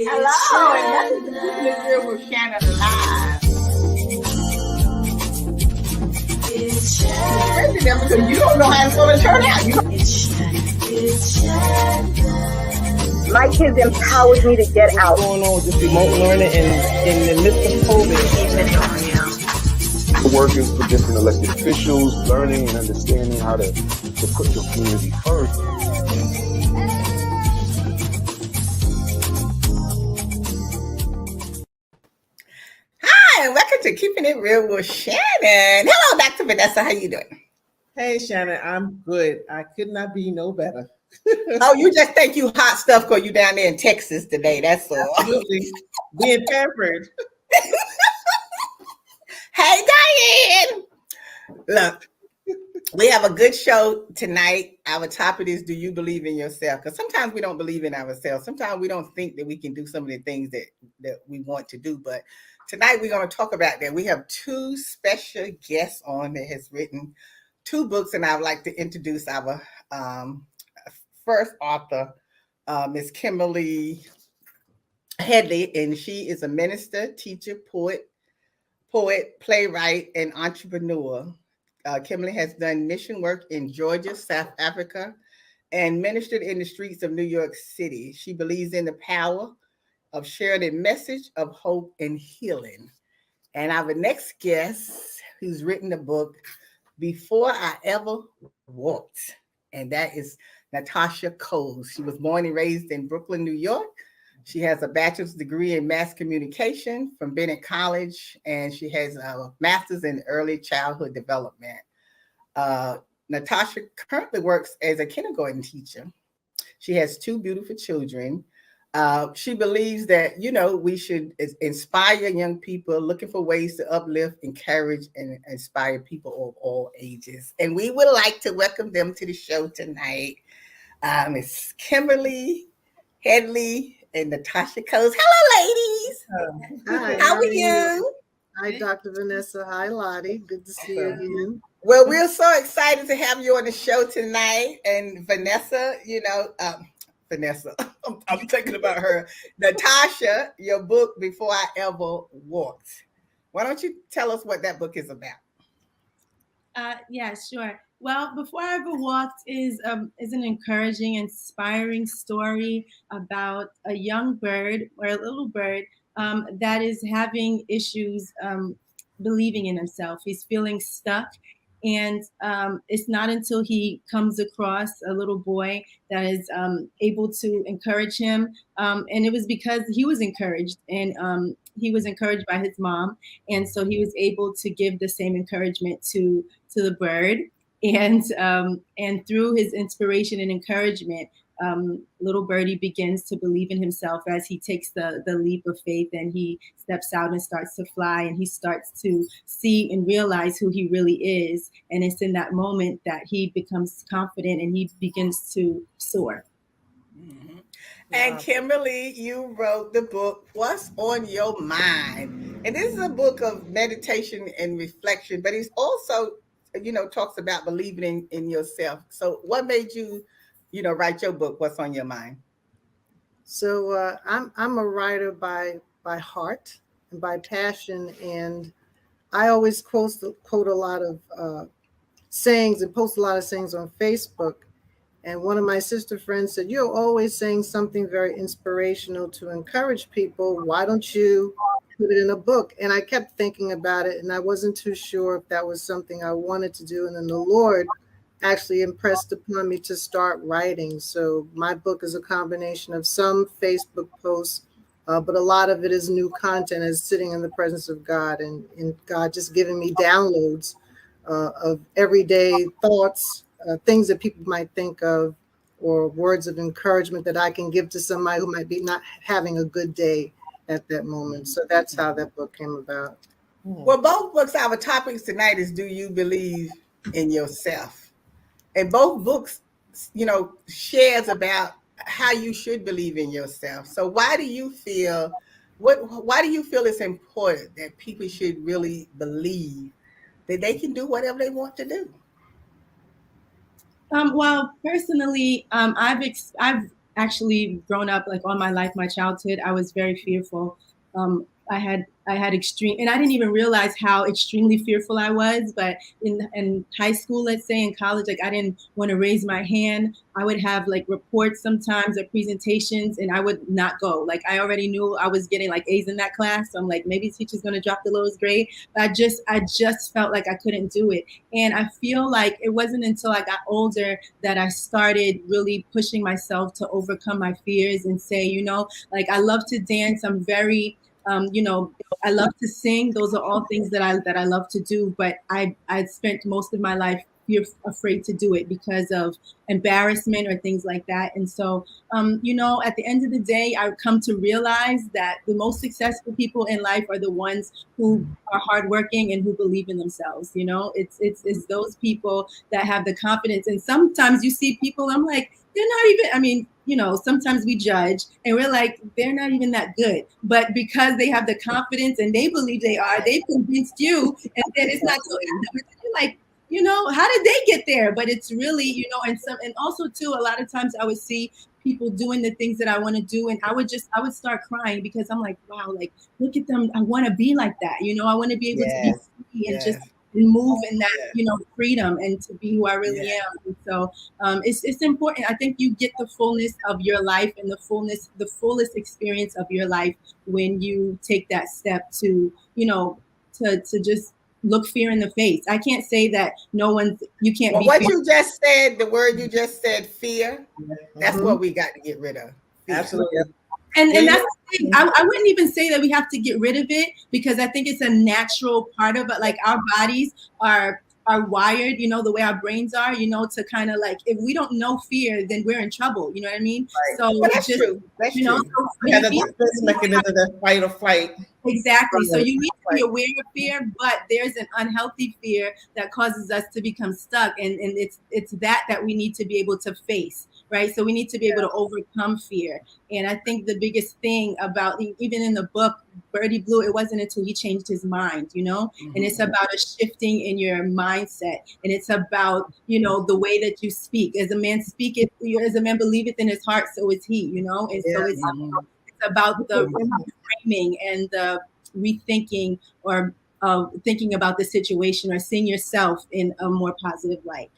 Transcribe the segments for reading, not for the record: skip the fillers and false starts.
Hello, and welcome to Keeping It Real with Shannon Live. Because you don't know how it's going to turn out. My kids empowered me to get out. What's going on with this remote learning and in the midst of COVID? Working for different elected officials, learning and understanding how to put your community first. Hi, and welcome to Keeping It Real with Shannon. Hello, Dr. Vanessa. How you doing? Hey, Shannon, I'm good. I could not be no better. Oh, you just think you hot stuff because you down there in Texas today. That's all. Absolutely. Being pampered. Hey, Diane. Look, we have a good show tonight. Our topic is, do you believe in yourself? Because sometimes we don't believe in ourselves. Sometimes we don't think that we can do some of the things that we want to do. But tonight we're going to talk about that. We have two special guests on that has written two books, and I would like to introduce our first author, Miss Kimberly Headley, and she is a minister, teacher, poet, playwright, and entrepreneur. Kimberly has done mission work in Georgia, South Africa, and ministered in the streets of New York City. She believes in the power of sharing a message of hope and healing. And our next guest, who's written the book, Before I Ever Walked, and that is Natasha Coles. She was born and raised in Brooklyn, New York. She has a bachelor's degree in mass communication from Bennett College, and she has a master's in early childhood development. Natasha currently works as a kindergarten teacher. She has two beautiful children. She believes that, we should inspire young people looking for ways to uplift, encourage, and inspire people of all ages. And we would like to welcome them to the show tonight. Miss Kimberly Headley and Natasha Coles. Hello, ladies. Hi. How are you? Hi, Dr. Vanessa. Hi, Lottie. Good to see you again. Well, we're so excited to have you on the show tonight. And Vanessa, Vanessa, I'm thinking about her. Natasha, your book, Before I Ever Walked. Why don't you tell us what that book is about? Yeah, sure. Well, Before I Ever Walked is an encouraging, inspiring story about a young bird or a little bird that is having issues believing in himself. He's feeling stuck. And it's not until he comes across a little boy that is able to encourage him. And it was because he was encouraged, and he was encouraged by his mom. And so he was able to give the same encouragement to the bird. And through his inspiration and encouragement, little birdie begins to believe in himself as he takes the leap of faith, and he steps out and starts to fly, and he starts to see and realize who he really is. And it's in that moment that he becomes confident and he begins to soar. Mm-hmm. And Kimberly, you wrote the book, What's on Your Mind? And this is a book of meditation and reflection, but it's also, talks about believing in yourself. So what made you, write your book, What's on Your Mind? So I'm a writer by heart and by passion, and I always quote a lot of sayings and post a lot of sayings on Facebook. And one of my sister friends said, "You're always saying something very inspirational to encourage people. Why don't you put it in a book?" And I kept thinking about it, and I wasn't too sure if that was something I wanted to do. And then the Lord actually impressed upon me to start writing. So my book is a combination of some Facebook posts, but a lot of it is new content, as sitting in the presence of God, and God just giving me downloads of everyday thoughts, things that people might think of, or words of encouragement that I can give to somebody who might be not having a good day at that moment. So that's how that book came about. Well, both books, our topics tonight is, do you believe in yourself? And both books, shares about how you should believe in yourself. So why do you feel it's important that people should really believe that they can do whatever they want to do? Well, personally, I've actually grown up like all my life, my childhood, I was very fearful. I had extreme, and I didn't even realize how extremely fearful I was. But in high school, let's say in college, like I didn't want to raise my hand. I would have like reports sometimes or presentations, and I would not go. Like I already knew I was getting like A's in that class, so I'm like maybe teacher's gonna drop the lowest grade. But I just felt like I couldn't do it, and I feel like it wasn't until I got older that I started really pushing myself to overcome my fears and say, you know, like I love to dance. I'm very you know, I love to sing. Those are all things that I love to do. But I spent most of my life afraid to do it because of embarrassment or things like that. And so, you know, at the end of the day, I've come to realize that the most successful people in life are the ones who are hardworking and who believe in themselves. You know, it's those people that have the confidence. And sometimes you see people, I'm like, they're not even, I mean, you know, sometimes we judge and we're like, they're not even that good. But because they have the confidence and they believe they are, they've convinced you, and then it's not so you're like, you know, how did they get there? But it's really, you know, and also too, a lot of times I would see people doing the things that I want to do, and I would start crying because I'm like, wow, like look at them. I want to be like that. You know, I want to be able to be Yes. free and Yes. just move in that, you know, freedom and to be who I really Yeah. am. And so it's important. I think you get the fullness of your life and the fullest experience of your life when you take that step to, you know, to just look fear in the face. I can't say that you can't Well, be what fearful. you just said, the word you just said, fear, that's Mhm. what we got to get rid of. Fear. Absolutely. And Well, that's the thing. I wouldn't even say that we have to get rid of it because I think it's a natural part of it. Like our bodies are wired, you know, the way our brains are, you know, to kind of like if we don't know fear, then we're in trouble. You know what I mean? So Well, that's just true. That's you know, true. so we have you a need defense mechanism, that fight or flight. exactly. So Right. you need to be aware of fear, but there's an unhealthy fear that causes us to become stuck, and it's that we need to be able to face, right? So we need to be able to overcome fear. And I think the biggest thing about even in the book Birdie Blue, it wasn't until he changed his mind, you know. And it's about a shifting in your mindset, and it's about, you know, the way that you speak. As a man speaketh, as a man believeth in his heart, so is he, you know. And so it's about the reframing and the rethinking or thinking about the situation or seeing yourself in a more positive light.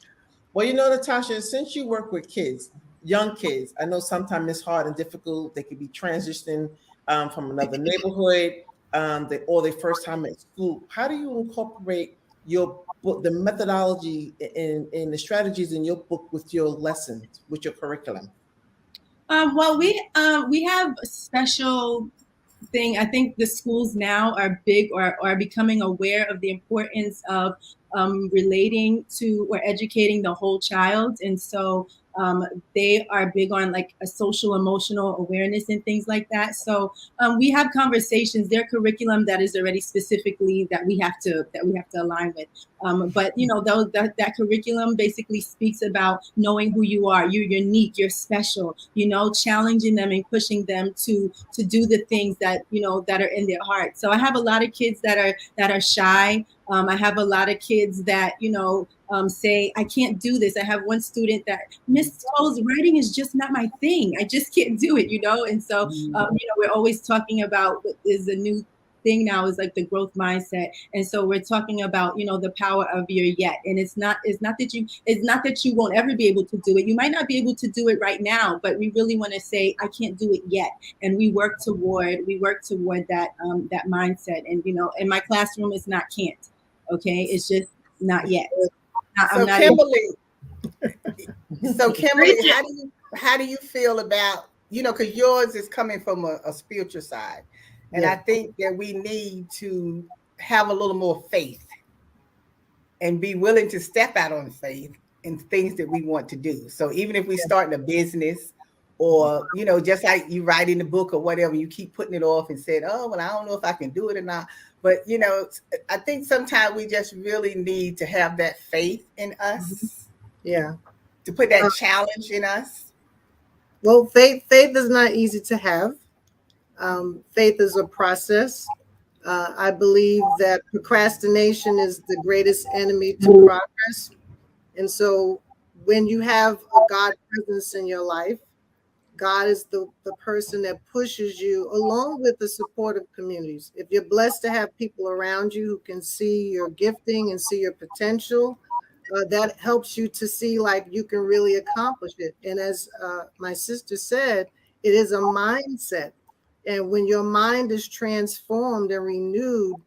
Well, you know, Natasha, since you work with kids, young kids, I know sometimes it's hard and difficult. They could be transitioning from another neighborhood, or their first time at school. How do you incorporate your book, the methodology and the strategies in your book with your lessons, with your curriculum? Well, we have a special thing. I think the schools now are big or are becoming aware of the importance of relating to or educating the whole child. And so they are big on like a social emotional awareness and things like that. So we have conversations. Their curriculum that is already specifically that we have to align with. But you know, that curriculum basically speaks about knowing who you are. You're unique. You're special. You know, challenging them and pushing them to do the things that you know that are in their heart. So I have a lot of kids that are shy. I have a lot of kids that you know say I can't do this. I have one student that Miss Toes, writing is just not my thing. I just can't do it. You know, and so you know we're always talking about what is a new thing now is like the growth mindset. And so we're talking about, you know, the power of your yet. And it's not that you won't ever be able to do it. You might not be able to do it right now, but we really want to say, I can't do it yet. And we work toward that that mindset. And you know, in my classroom it's not can't. Okay. It's just not yet. I'm So not Kimberly, how do you feel about, you know, because yours is coming from a spiritual side. And I think that we need to have a little more faith and be willing to step out on faith in things that we want to do. So even if we start in a business or, you know, just like you write in the book or whatever, you keep putting it off and said, oh, well, I don't know if I can do it or not. But, you know, I think sometimes we just really need to have that faith in us. Yeah. To put that challenge in us. Well, faith is not easy to have. Faith is a process. I believe that procrastination is the greatest enemy to progress. And so when you have a God presence in your life, God is the person that pushes you, along with the supportive communities. If you're blessed to have people around you who can see your gifting and see your potential, that helps you to see like you can really accomplish it. And as my sister said, it is a mindset. And when your mind is transformed and renewed,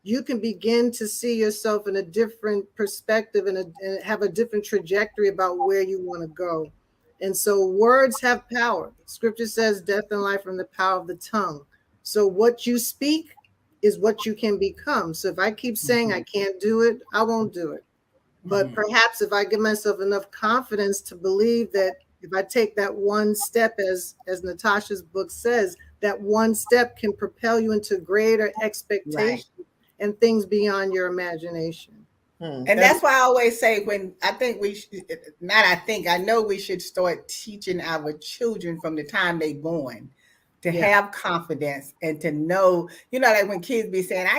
you can begin to see yourself in a different perspective and have a different trajectory about where you want to go. And so words have power. Scripture says death and life are in the power of the tongue. So what you speak is what you can become. So if I keep saying I can't do it, I won't do it. But perhaps if I give myself enough confidence to believe that if I take that one step, as Natasha's book says, that one step can propel you into greater expectations and things beyond your imagination. And that's why I always say, when I think we should, I know we should start teaching our children from the time they're born to have confidence and to know, like when kids be saying, I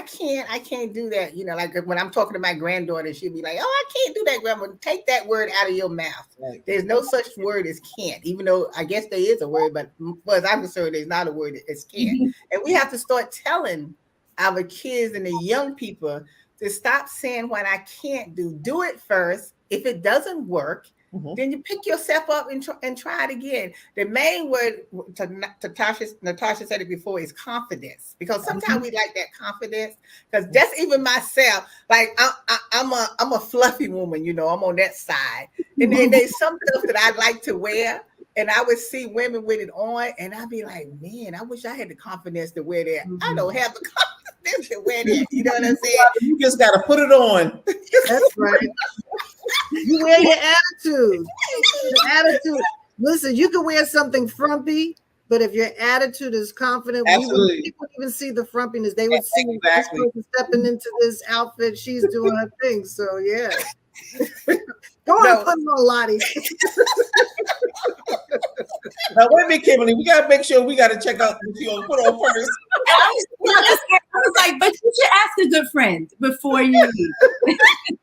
can't do that. Like when I'm talking to my granddaughter, she'll be like, oh, I can't do that, Grandma. Take that word out of your mouth. Right. There's no such word as can't, even though I guess there is a word, but as I'm concerned, there's not a word as can't. And we have to start telling our kids and the young people to stop saying what I can't do. Do it first. If it doesn't work, then you pick yourself up and try it again. The main word, Natasha said it before, is confidence. Because sometimes we like that confidence. Because that's even myself. Like I'm a fluffy woman, I'm on that side. And then there's some stuff that I like to wear. And I would see women with it on, and I'd be like, man, I wish I had the confidence to wear that. I don't have the confidence to wear that. You know what I'm saying? You just got to put it on. That's right. You wear your attitude. The attitude. Listen, you can wear something frumpy, but if your attitude is confident, people wouldn't even see the frumpiness. They would see this person stepping into this outfit. She's doing her thing. So, yeah. Go on, put it on, Lottie. Now, wait a minute, Kimberly. We got to make sure we got to check out what you're going to put on first. I was like, but you should ask a good friend before you leave.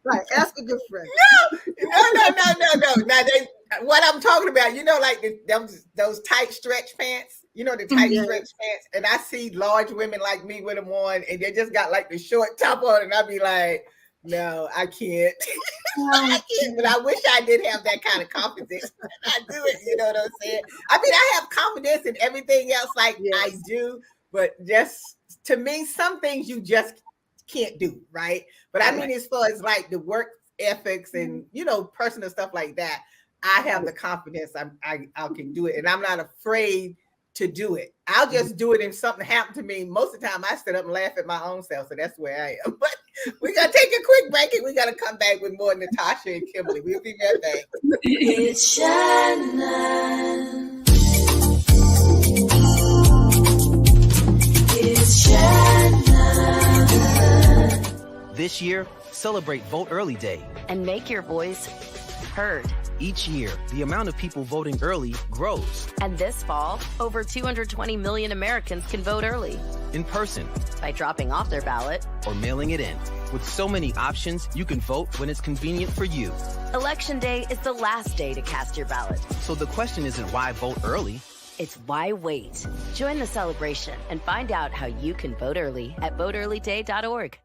Right, ask a good friend. No. Now, what I'm talking about, like those tight stretch pants, the tight stretch pants. And I see large women like me with them on, and they just got like the short top on, and I'd be like, no, I can't. I can't, but I wish I did have that kind of confidence. I do it, you know what I'm saying? I mean, I have confidence in everything else like I do, but just to me, some things you just can't do, right? But I mean, as far as like the work ethics and, personal stuff like that, I have the confidence I can do it, and I'm not afraid to do it. I'll just do it if something happened to me. Most of the time I sit up and laugh at my own self. So that's where I am. But we got to take a quick break and we got to come back with more Natasha and Kimberly. We'll be right back. It's Shannon. It's Shannon. This year, celebrate Vote Early Day. And make your voice heard. Each year, the amount of people voting early grows. And this fall, over 220 million Americans can vote early. In person. By dropping off their ballot. Or mailing it in. With so many options, you can vote when it's convenient for you. Election Day is the last day to cast your ballot. So the question isn't why vote early. It's why wait. Join the celebration and find out how you can vote early at voteearlyday.org.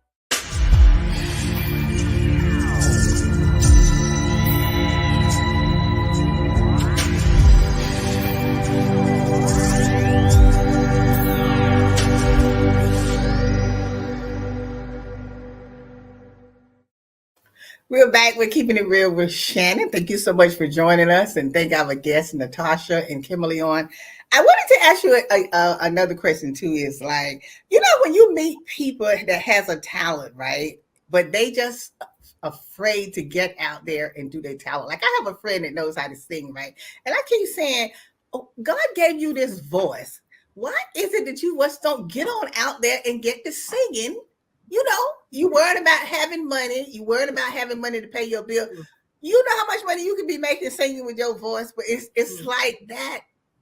We're back. We're keeping it real with Shannon. Thank you so much for joining us, and thank our guests, Natasha and Kimberly, on. I wanted to ask you another question too. Is like, when you meet people that has a talent, right? But they just afraid to get out there and do their talent. Like I have a friend that knows how to sing, right? And I keep saying, oh, God gave you this voice. Why is it that you just don't get on out there and get to singing? You worried about having money. You worried about having money to pay your bill. You know how much money you could be making singing with your voice, but it's like that.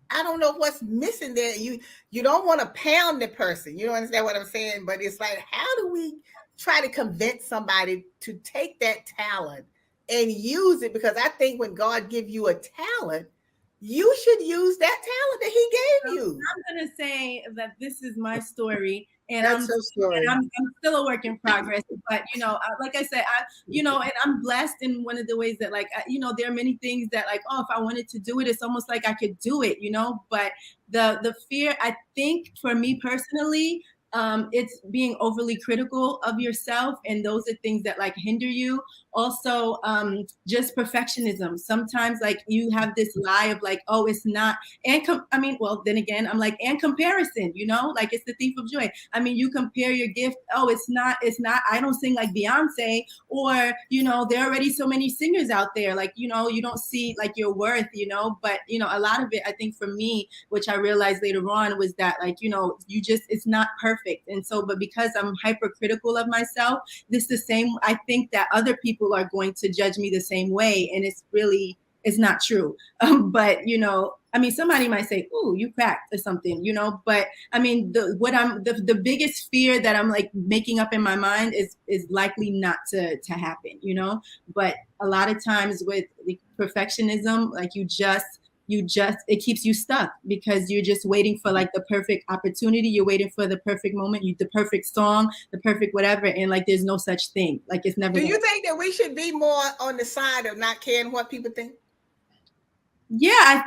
I don't know what's missing there. You don't want to pound the person. You don't understand what I'm saying? But it's like, how do we try to convince somebody to take that talent and use it? Because I think when God gives you a talent, you should use that talent that he gave you. I'm gonna say that this is my story, and That's her story. I'm still a work in progress. But like I said, and I'm blessed in one of the ways that, like, there are many things that, like, oh, if I wanted to do it, it's almost like I could do it, But the fear, I think, for me personally, it's being overly critical of yourself, and those are things that, like, hinder you. Also, just perfectionism. Sometimes, like, you have this lie of, like, oh, it's not. And then again, I'm like, and comparison, like, it's the thief of joy. I mean, you compare your gift. Oh, it's not. I don't sing like Beyonce, or there are already so many singers out there. Like, you don't see, like, your worth. But a lot of it, I think, for me, which I realized later on, was that, like, it's not perfect. And so, but because I'm hypercritical of myself, I think that other people are going to judge me the same way, and it's not true. But somebody might say, "Ooh, you cracked" or something, But I mean, the biggest fear that I'm, like, making up in my mind is likely not to happen, But a lot of times with the perfectionism, like, it keeps you stuck, because you're just waiting for, like, the perfect opportunity. You're waiting for the perfect moment, the perfect song, the perfect whatever. And, like, there's no such thing. Like, it's never. Do you think that we should be more on the side of not caring what people think? Yeah, I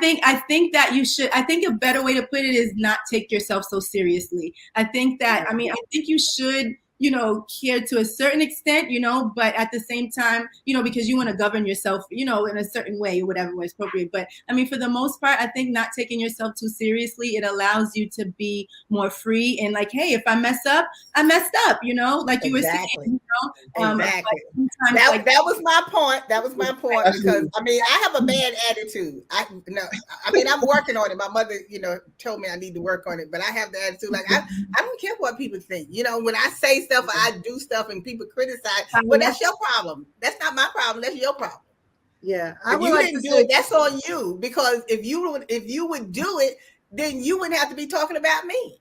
think that you should. I think a better way to put it is not take yourself so seriously. I think that, I think you should, care to a certain extent, but at the same time, because you want to govern yourself, in a certain way, whatever was appropriate. But I mean, for the most part, I think not taking yourself too seriously, it allows you to be more free, and, like, hey, if I mess up, I messed up, like you were saying, Exactly. Like, that was my point. That was my point, because I have a bad attitude. I'm working on it. My mother, told me I need to work on it, but I have the attitude, like, I don't care what people think. When I say stuff, I do stuff, and people criticize. Well, that's your problem. That's not my problem. That's your problem. Yeah, you didn't do it. That's on you, because if you would do it, then you wouldn't have to be talking about me.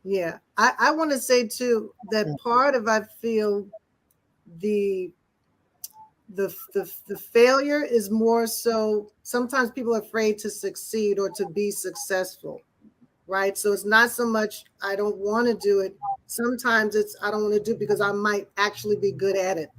Yeah, I want to say too that part of, I feel, the failure is more so sometimes people are afraid to succeed or to be successful, right? So it's not so much I don't want to do it. Sometimes it's I don't want to do it because I might actually be good at it.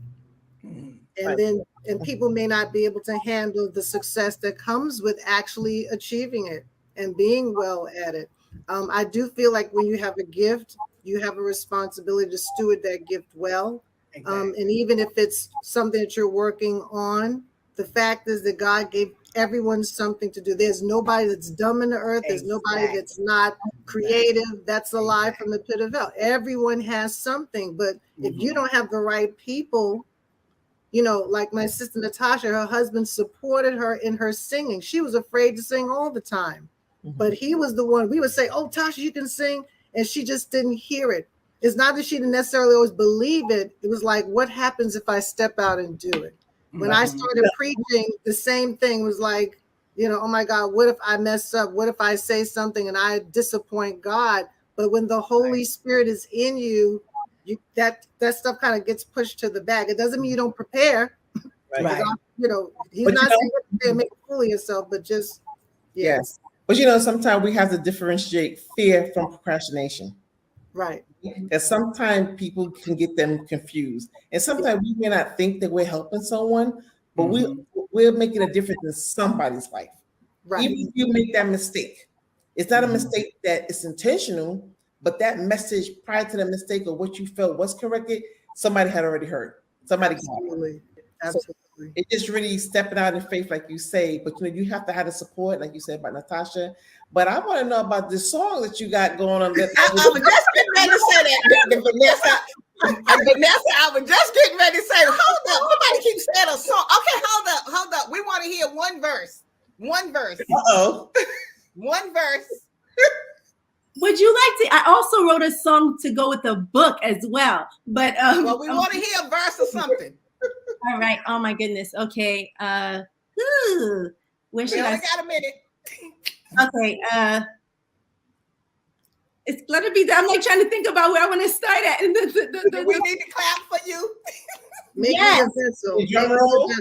And people may not be able to handle the success that comes with actually achieving it and being well at it. I do feel like when you have a gift, you have a responsibility to steward that gift well. Exactly. And even if it's something that you're working on, the fact is that God gave everyone something to do. There's nobody that's dumb in the earth. There's nobody that's not creative. That's a lie from the pit of hell. Everyone has something. But if you don't have the right people, like my sister Natasha, her husband supported her in her singing. She was afraid to sing all the time. But he was the one. We would say, "Oh, Tasha, you can sing." And she just didn't hear it. It's not that she didn't necessarily always believe it. It was like, what happens if I step out and do it? When I started preaching, the same thing was like, oh my God, what if I mess up? What if I say something and I disappoint God? But when the Holy Spirit is in you, that stuff kind of gets pushed to the back. It doesn't mean you don't prepare. Right. He's not saying to make a fool of yourself, but just, yes. But sometimes we have to differentiate fear from procrastination. Right. Because sometimes people can get them confused. And sometimes we may not think that we're helping someone, but we're making a difference in somebody's life. Right. Even if you make that mistake, it's not a mistake that is intentional, but that message prior to the mistake of what you felt was corrected, somebody had already heard. Somebody Absolutely. So it's just really stepping out in faith, like you say, but you have to have the support, like you said about Natasha. But I want to know about this song that you got going on. I was just getting ready to say that, Vanessa. I was just getting ready to say, hold up, nobody keeps saying a song. Okay, hold up. We want to hear one verse. Uh-oh. One verse. Would you like to? I also wrote a song to go with the book as well. But we want to hear a verse or something. All right. Oh my goodness. Okay. Where should I? Got a minute. Okay. It's gonna be. I'm like trying to think about where I want to start at. And we need to clap for you. Yes. Drum roll.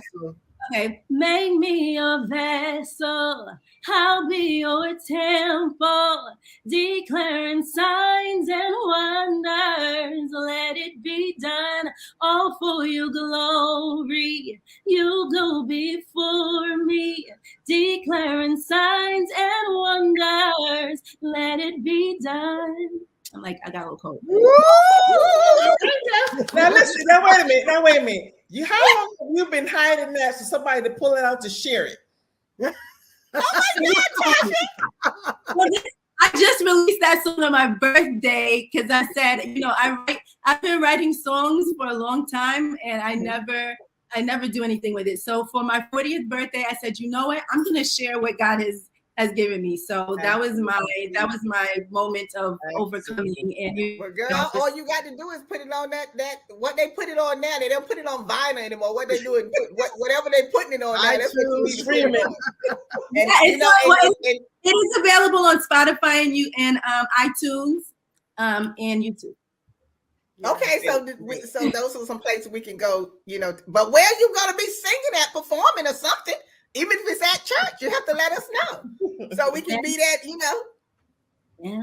Okay, make me a vessel. I'll be your temple, declaring signs and wonders. Let it be done, all for your glory. You go before me, declaring signs and wonders. Let it be done. I'm like, I got a little cold. Now listen. Now wait a minute. How long have you been hiding that for somebody to pull it out to share it? I just released that song on my birthday because I said, I've been writing songs for a long time, and I never do anything with it. So for my 40th birthday, I said, you know what? I'm gonna share what God has given me. So that was my moment of overcoming. And well, girl, all you got to do is put it on that what they put it on now. They don't put it on vinyl anymore. What they doing? Whatever they putting it on now. That's what you be streaming. And it is available on Spotify and iTunes and YouTube. Okay, so those are some places we can go. But where you gonna be singing at, performing or something? Even if it's at church, you have to let us know so we can be that. Yeah.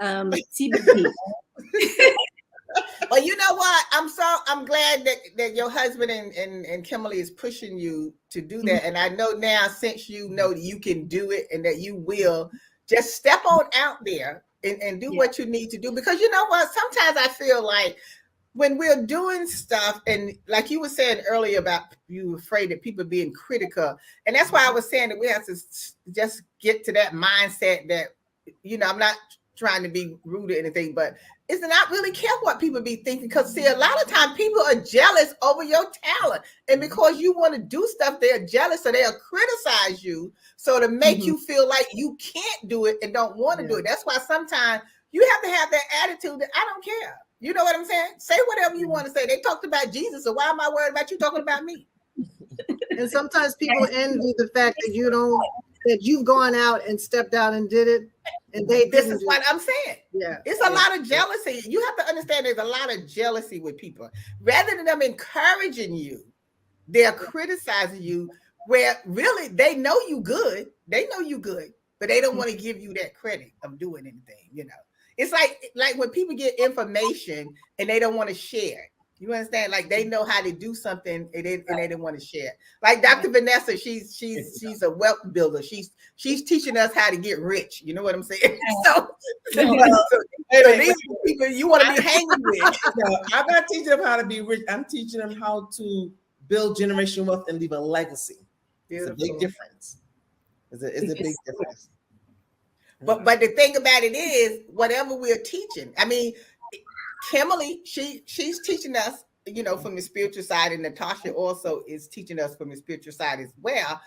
TBT. Well, you know what? I'm glad that your husband and Kimberly is pushing you to do that. And I know now, since you know that you can do it and that you will, just step on out there and do what you need to do. Because you know what? Sometimes I feel like when we're doing stuff, and like you were saying earlier about you were afraid that people being critical. And that's why I was saying that we have to just get to that mindset that, I'm not trying to be rude or anything, but it's not really care what people be thinking. Because see, a lot of times people are jealous over your talent. And because you want to do stuff, they're jealous, so they'll criticize you. So to make you feel like you can't do it and don't want to do it. That's why sometimes you have to have that attitude that I don't care. You know what I'm saying? Say whatever you want to say. They talked about Jesus, so why am I worried about you talking about me? And sometimes people envy the fact that you've gone out and stepped out and did it. And this is what I'm saying. Yeah. It's a lot of jealousy. You have to understand there's a lot of jealousy with people. Rather than them encouraging you, they're criticizing you, where really they know you good. They know you good, but they don't want to give you that credit of doing anything, It's like when people get information and they don't want to share it. You understand? Like they know how to do something and they didn't want to share. Like Dr. Vanessa, she's a wealth builder. She's teaching us how to get rich. You know what I'm saying? So these are people you want to be hanging with. No, I'm not teaching them how to be rich. I'm teaching them how to build generational wealth and leave a legacy. Beautiful. It's a big difference. It's a big difference. But the thing about it is, whatever we're teaching, I mean, Kimberly, she's teaching us, from the spiritual side, and Natasha also is teaching us from the spiritual side as well.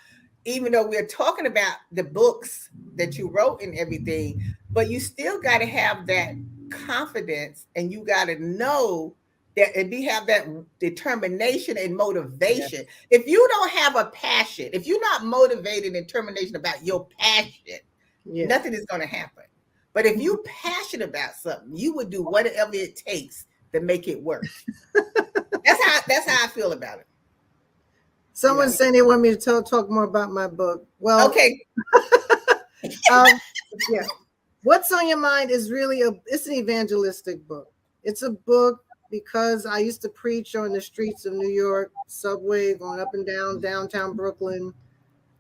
Even though we're talking about the books that you wrote and everything, but you still got to have that confidence, and you got to know that, and you have that determination and motivation. If you don't have a passion, if you're not motivated and determination about your passion, nothing is going to happen. But if you're passionate about something, you would do whatever it takes to make it work. That's how I feel about it. Someone's saying they want me to talk more about my book. Well, okay. What's on Your Mind is really it's an evangelistic book. It's a book because I used to preach on the streets of New York, subway, going up and down downtown Brooklyn.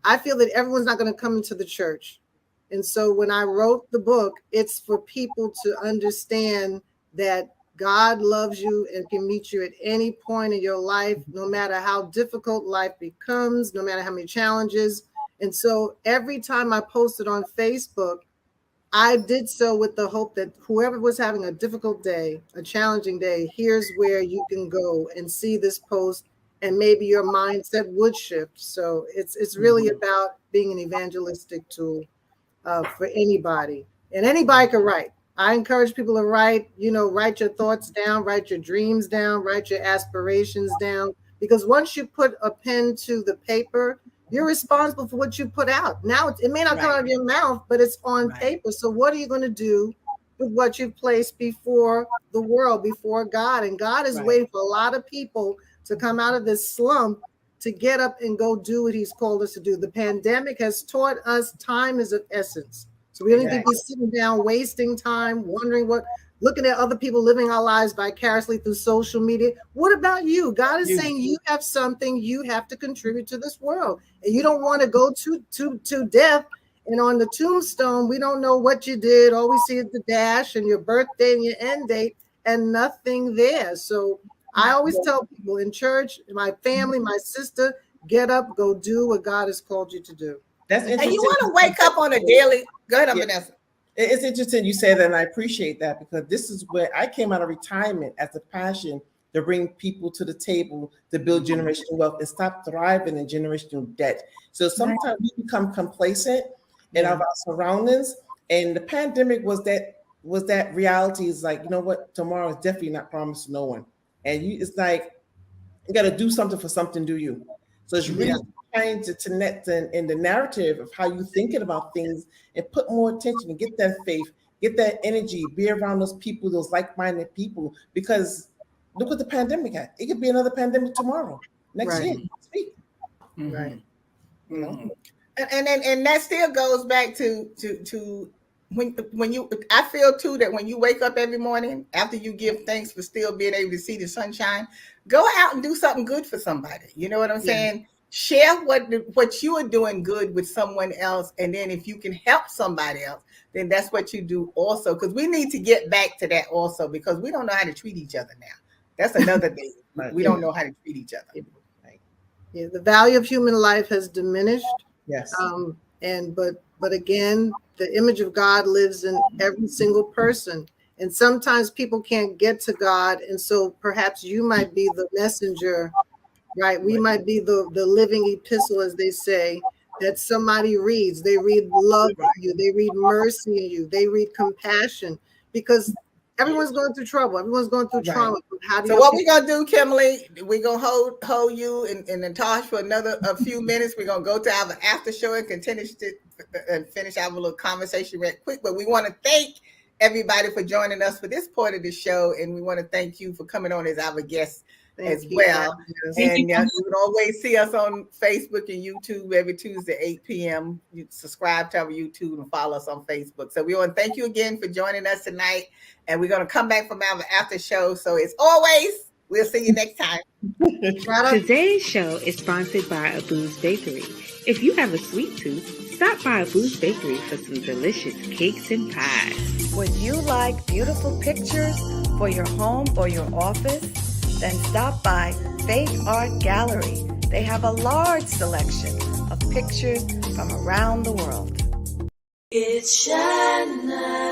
I feel that everyone's not going to come into the church. And so when I wrote the book, it's for people to understand that God loves you and can meet you at any point in your life, no matter how difficult life becomes, no matter how many challenges. And so every time I posted on Facebook, I did so with the hope that whoever was having a difficult day, a challenging day, here's where you can go and see this post, and maybe your mindset would shift. So it's really about being an evangelistic tool for anybody, and anybody can write. I encourage people to write, write your thoughts down, write your dreams down, write your aspirations down, because once you put a pen to the paper, you're responsible for what you put out. Now it may not come out of your mouth, but it's on paper. So what are you going to do with what you've placed before the world, before God? And God is waiting for a lot of people to come out of this slump to get up and go do what he's called us to do. The pandemic has taught us time is of essence. So we don't need to be sitting down, wasting time, wondering looking at other people living our lives vicariously through social media. What about you? God is saying you have something you have to contribute to this world. And you don't want to go to death. And on the tombstone, we don't know what you did. All we see is the dash and your birthday and your end date and nothing there. So I always tell people in church, my family, my sister, get up, go do what God has called you to do. That's interesting. And you want to wake up on a daily. Go ahead, Vanessa. It's interesting you say that, and I appreciate that, because this is where I came out of retirement as a passion to bring people to the table to build generational wealth and stop thriving in generational debt. So sometimes we become complacent in our surroundings, and the pandemic was that reality. Is like, you know what, tomorrow is definitely not promised to no one, and it's like you got to do something for something, do you? So it's really trying to net in the narrative of how you're thinking about things and put more attention and get that faith, get that energy, be around those people, those like-minded people, because look what the pandemic had. It could be another pandemic tomorrow, next year. Right. You know? And that still goes back to when you, I feel too that when you wake up every morning, after you give thanks for still being able to see the sunshine, go out and do something good for somebody. You know what I'm saying? Share what you are doing good with someone else. And then if you can help somebody else, then that's what you do also. Because we need to get back to that also, because we don't know how to treat each other now. That's another thing. We don't know how to treat each other. Right. Yeah, the value of human life has diminished. Yes. But again, the image of God lives in every single person. And sometimes people can't get to God. And so perhaps you might be the messenger, right? We might be the living epistle, as they say, that somebody reads. They read love in you. They read mercy in you. They read compassion, because everyone's going through trouble. Everyone's going through trauma. So what we're going to do, Kimberly, we're going to hold you and Natasha for a few minutes. We're going to go to our after show and continue to finish our little conversation real quick. But we want to thank everybody for joining us for this part of the show. And we want to thank you for coming on as our guest as well. And you can always see us on Facebook and YouTube every Tuesday, 8 p.m. You subscribe to our YouTube and follow us on Facebook. So we want to thank you again for joining us tonight. And we're going to come back from our after show. So as always, we'll see you next time. Today's show is sponsored by Abu's Bakery. If you have a sweet tooth, stop by Abu's Bakery for some delicious cakes and pies. Would you like beautiful pictures for your home or your office? Then stop by Faith Art Gallery. They have a large selection of pictures from around the world. It's Shanna.